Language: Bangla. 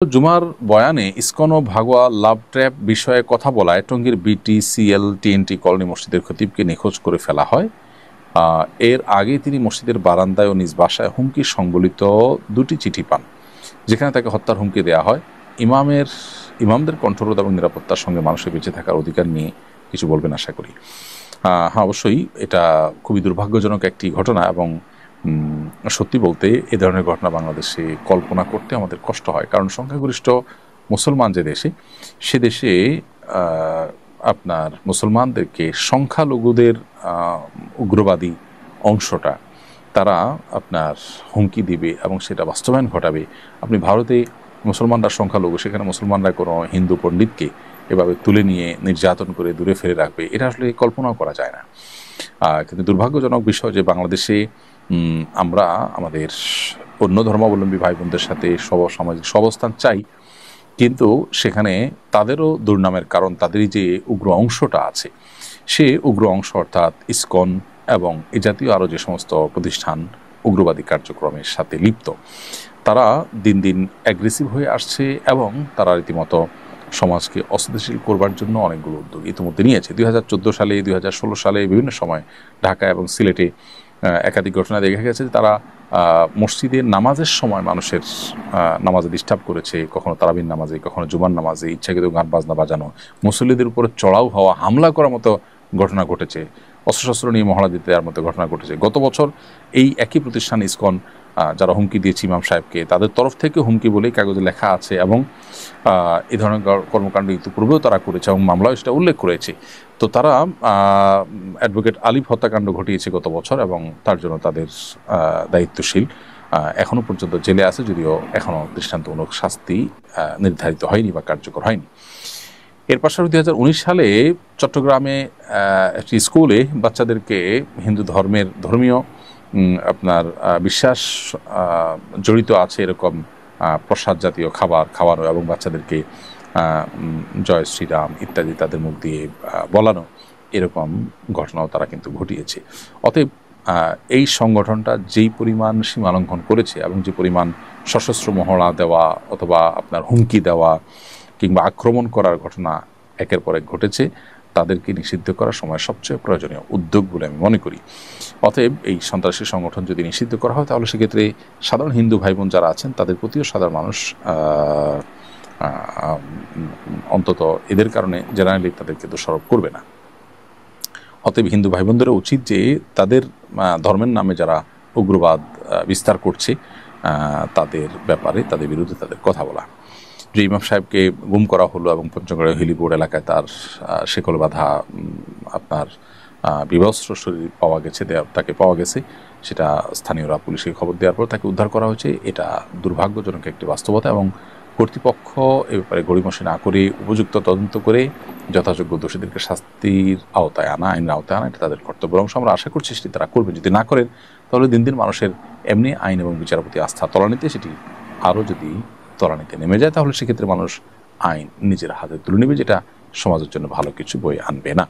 জুমার বয়ানে ইসকন ও ভাগোয়া লাভ ট্র্যাপ বিষয়ে কথা বলায় টঙ্গীর বিটিসিএল টিএনটি কলোনি মসজিদের খতিবকে নিখোঁজ করে ফেলা হয়। এর আগে তিনি মসজিদের বারান্দায় ও নিজ বাসায় হুমকি সংবলিত দুটি চিঠি পান, যেখানে তাকে হত্যার হুমকি দেওয়া হয়। ইমামদের কণ্ঠরোধ এবং নিরাপত্তার সঙ্গে মানুষের বেঁচে থাকার অধিকার নিয়ে কিছু বলবেন আশা করি। হ্যাঁ, অবশ্যই এটা খুবই দুর্ভাগ্যজনক একটি ঘটনা এবং সত্যি বলতে এ ধরনের ঘটনা বাংলাদেশে কল্পনা করতে আমাদের কষ্ট হয়, কারণ সংখ্যাগরিষ্ঠ মুসলমান যে দেশে, সে দেশে আপনার মুসলমানদেরকে সংখ্যালঘুদের উগ্রবাদী অংশটা তারা আপনার হুমকি দিবে এবং সেটা বাস্তবায়ন ঘটাবে। আপনি ভারতে মুসলমানরা সংখ্যালঘু, সেখানে মুসলমানরা কোনো হিন্দু পণ্ডিতকে এভাবে তুলে নিয়ে নির্যাতন করে দূরে ফেলে রাখবে, এটা আসলে কল্পনাও করা যায় না। কিন্তু দুর্ভাগ্যজনক বিষয় যে বাংলাদেশে আমরা আমাদের অন্য ধর্মাবলম্বী ভাই বোনদের সাথে সামাজিক অবস্থান চাই, কিন্তু সেখানে তাদেরও দুর্নামের কারণ তাদেরই যে উগ্র অংশটা আছে, সে উগ্র অংশ অর্থাৎ ইসকন এবং এ জাতীয় আরও যে সমস্ত প্রতিষ্ঠান উগ্রবাদী কার্যক্রমের সাথে লিপ্ত, তারা দিন দিন অ্যাগ্রেসিভ হয়ে আসছে এবং তারা রীতিমতো সমাজকে অস্থিতিশীল করবার জন্য অনেকগুলো উদ্যোগ ইতিমধ্যে নিয়েছে। 2014 সালে, 2016 সালে বিভিন্ন সময় ঢাকা এবং সিলেটে একাধিক ঘটনা দেখা গেছে যে তারা মসজিদের নামাজের সময় মানুষের নামাজে ডিস্টার্ব করেছে, কখনো তারাবির নামাজে, কখনো জুমার নামাজে ইচ্ছাকৃত গান বাজনা বাজানো, মুসল্লিদের উপরে চড়াও হওয়া, হামলা করার মতো ঘটনা ঘটেছে, অস্ত্রশস্ত্র নিয়ে মহড়া দিতে দেওয়ার মতো ঘটনা ঘটেছে। গত বছর এই একই প্রতিষ্ঠান ইসকন যারা হুমকি দিয়েছে ইমাম সাহেবকে, তাদের তরফ থেকে হুমকি বলেই কাগজে লেখা আছে এবং এই ধরনের কর্মকাণ্ড ইতিপূর্বেও তারা করেছে এবং মামলাও সেটা উল্লেখ করেছে। তো তারা অ্যাডভোকেট আলিফ হত্যাকাণ্ড ঘটিয়েছে গত বছর এবং তার জন্য তাদের দায়িত্বশীল এখনও পর্যন্ত জেলে আছে, যদিও এখনও দৃষ্টান্তমূলক শাস্তি নির্ধারিত হয়নি বা কার্যকর হয়নি। এর পাশাপাশি 2019 সালে চট্টগ্রামে একটি স্কুলে বাচ্চাদেরকে হিন্দু ধর্মীয় আপনার বিশ্বাস জড়িত আছে এরকম প্রসাদ জাতীয় খাবার খাওয়ানো এবং বাচ্চাদেরকে জয় শ্রীরাম ইত্যাদি তাদের মুখ দিয়ে বলানো, এরকম ঘটনাও তারা কিন্তু ঘটিয়েছে। অতএব এই সংগঠনটা যেই পরিমাণ সীমালঙ্ঘন করেছে এবং যে পরিমাণ সশস্ত্র মহড়া দেওয়া অথবা আপনার হুমকি দেওয়া কিংবা আক্রমণ করার ঘটনা একের পর এক ঘটেছে, তাদেরকে নিষিদ্ধ করার সময় সবচেয়ে প্রয়োজনীয় উদ্যোগ বলে আমি মনে করি। অতএব এই সন্ত্রাসী সংগঠন যদি নিষিদ্ধ করা হয়, তাহলে সেক্ষেত্রে সাধারণ হিন্দু ভাই বোন যারা আছেন তাদের প্রতিও সাধারণ মানুষ অন্তত এদের কারণে জেনারেলি তাদেরকে দোষারোপ করবে না। অতএব হিন্দু ভাই বোনদেরও উচিত যে তাদের ধর্মের নামে যারা উগ্রবাদ বিস্তার করছে তাদের ব্যাপারে, তাদের বিরুদ্ধে তাদের কথা বলা। যে ইমাম সাহেবকে গুম করা হলো এবং পঞ্চগড়ের হেলিপোর্ট এলাকায় তার শেকল বাঁধা আপনার বিবস্ত্র শরীর তাকে পাওয়া গেছে, সেটা স্থানীয়রা পুলিশকে খবর দেওয়ার পর তাকে উদ্ধার করা হয়েছে। এটা দুর্ভাগ্যজনক একটি বাস্তবতা এবং কর্তৃপক্ষ এ ব্যাপারে গড়িমসি না করে উপযুক্ত তদন্ত করে যথাযোগ্য দোষীদেরকে শাস্তির আওতায় আনা, আইনের আওতায় আনা, এটা তাদের কর্তব্য এবং আমরা আশা করছি সেটি তারা করবে। যদি না করেন, তাহলে দিন দিন মানুষের এমনি আইন এবং বিচারের প্রতি আস্থা তলানিতে, সেটি আরও যদি তলানিতে নেমে যায়, তাহলে সেক্ষেত্রে মানুষ আইন নিজের হাতে তুলে নেবে, যেটা সমাজের জন্য ভালো কিছু বয়ে আনবে না।